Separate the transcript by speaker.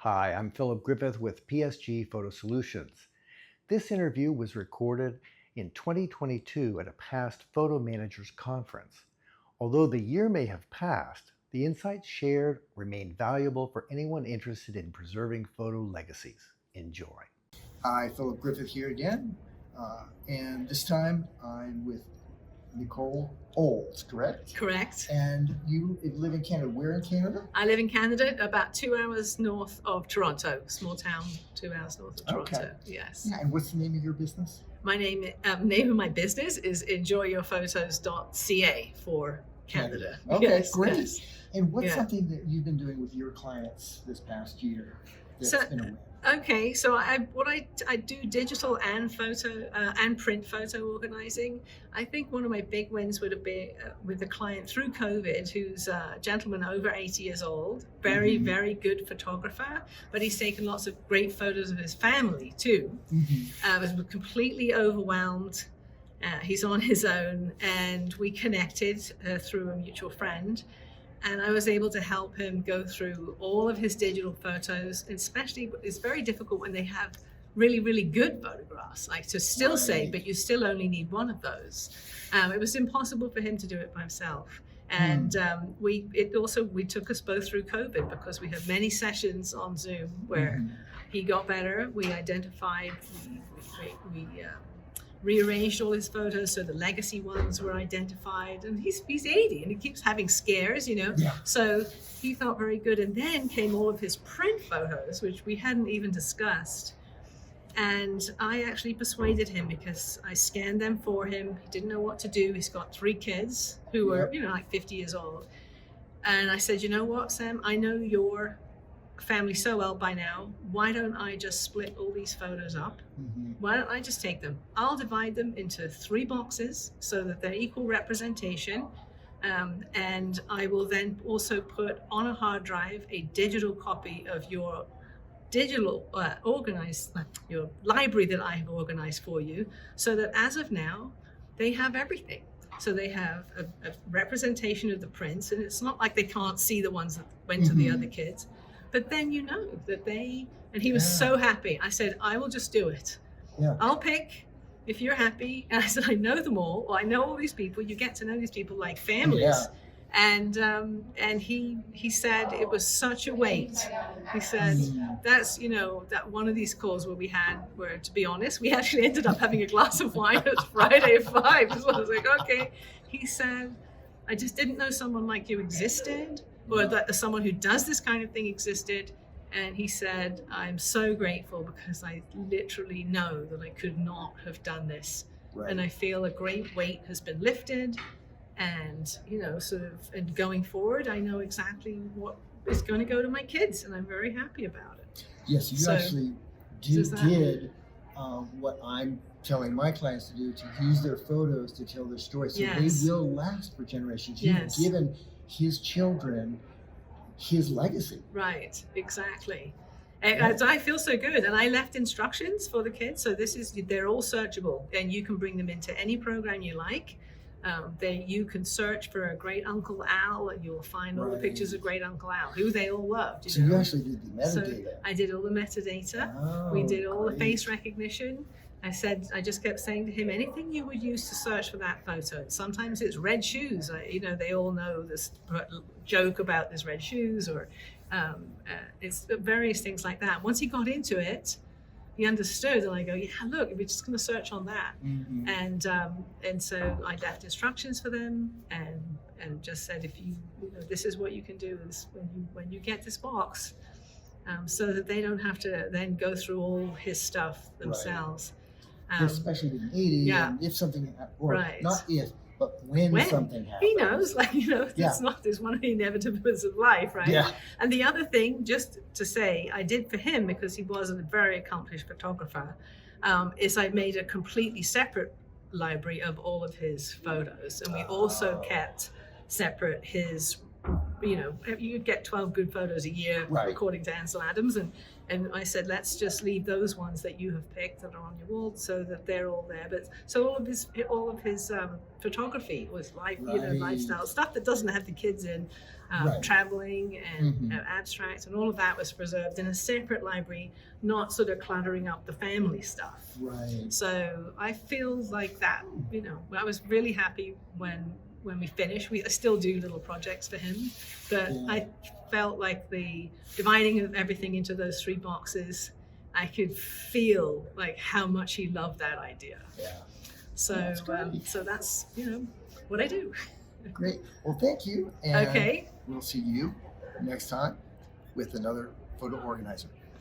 Speaker 1: Hi, I'm Philip Griffith with PSG Photo Solutions. This interview was recorded in 2022 at a past Photo Managers Conference. Although the year may have passed, the insights shared remain valuable for anyone interested in preserving photo legacies. Enjoy.
Speaker 2: Hi, Philip Griffith here again, and this time I'm with Nicole Olds, correct?
Speaker 3: Correct.
Speaker 2: And you live in Canada. Where in Canada?
Speaker 3: I live in Canada, about 2 hours north of Toronto, small town, 2 hours north of Toronto.
Speaker 2: Okay.
Speaker 3: Yes.
Speaker 2: Yeah, and what's the name of your business?
Speaker 3: My name of my business is enjoyyourphotos.ca for Canada.
Speaker 2: Okay,
Speaker 3: Yes,
Speaker 2: great.
Speaker 3: yes.
Speaker 2: And what's
Speaker 3: Yeah.
Speaker 2: something that you've been doing with your clients this past year that's
Speaker 3: So-
Speaker 2: been a win?
Speaker 3: Okay, so I do digital and photo and print photo organizing. I think one of my big wins would have been with a client through COVID, who's a gentleman over 80 years old, very good photographer, but he's taken lots of great photos of his family too. Was completely overwhelmed. He's on his own, and we connected through a mutual friend. And I was able to help him go through all of his digital photos, especially it's very difficult when they have really good photographs, like to still say, but you still only need one of those. It was impossible for him to do it by himself. And we took us both through COVID because we had many sessions on Zoom where he got better. We identified, we rearranged all his photos so the legacy ones were identified, and he's 80 and he keeps having scares, so he felt very good. And then came all of his print photos, which we hadn't even discussed, and I actually persuaded him because I scanned them for him. He didn't know what to do. He's got 3 kids who were like 50 years old, and I said, you know what, Sam, I know your family so well by now. Why don't I just split all these photos up? Why don't I just take them? I'll divide them into 3 boxes so that they're equal representation, and I will then also put on a hard drive a digital copy of your digital your library that I have organized for you, so that as of now they have everything. So they have a representation of the prints, and it's not like they can't see the ones that went to the other kids. But then that and he was so happy. I said, I will just do it.
Speaker 2: Yeah.
Speaker 3: I'll pick if you're happy. And I said, I know them all. Well, I know all these people. You get to know these people like families.
Speaker 2: Yeah.
Speaker 3: And he said it was such a weight. He said, that's, that one of these calls where to be honest, we actually ended up having a glass of wine at Friday at 5. So I was like, okay. He said, I just didn't know someone like you existed, or that someone who does this kind of thing existed. And he said, I'm so grateful because I literally know that I could not have done this.
Speaker 2: Right.
Speaker 3: And I feel a great weight has been lifted. And, and going forward, I know exactly what is going to go to my kids, and I'm very happy about it.
Speaker 2: Yes, you actually did what I'm telling my clients to do, to use their photos to tell their story, so they will last for generations. You've given his children his legacy. Right, exactly.
Speaker 3: And I feel so good. And I left instructions for the kids. So they're all searchable, and you can bring them into any program you like. You can search for a great Uncle Al, and you'll find all the pictures of great Uncle Al, who they all loved.
Speaker 2: So you actually did the metadata.
Speaker 3: So I did all the metadata. We did all the face recognition. I just kept saying to him, anything you would use to search for that photo. Sometimes it's red shoes. They all know this joke about this red shoes, or it's various things like that. Once he got into it, he understood, and I go, yeah, look, we're just going to search on that. And so I left instructions for them, and just said, if this is what you can do is when you get this box, so that they don't have to then go through all his stuff themselves.
Speaker 2: Especially with 80, and if something, or not if, but when something happens.
Speaker 3: He knows, there's one of the inevitables of life, right?
Speaker 2: Yeah.
Speaker 3: And the other thing, just to say, I did for him, because he was a very accomplished photographer, is I made a completely separate library of all of his photos. And we also kept separate his you know, you get 12 good photos a year,
Speaker 2: Right.
Speaker 3: according to Ansel Adams, and I said, let's just leave those ones that you have picked that are on your wall so that they're all there. But so all of his photography was life, you know,
Speaker 2: Right.
Speaker 3: lifestyle stuff that doesn't have the kids in,
Speaker 2: Right.
Speaker 3: traveling and abstracts, and all of that was preserved in a separate library, not sort of cluttering up the family stuff.
Speaker 2: Right.
Speaker 3: So I feel like that, you know, I was really happy when we finished. I still do little projects for him, but
Speaker 2: Yeah.
Speaker 3: I felt like the dividing of everything into those 3 boxes, I could feel like how much he loved that idea.
Speaker 2: Yeah.
Speaker 3: So
Speaker 2: That's great.
Speaker 3: so that's, you know, what I do.
Speaker 2: Great. Well, thank you. And
Speaker 3: Okay.
Speaker 2: we'll see you next time with another photo organizer.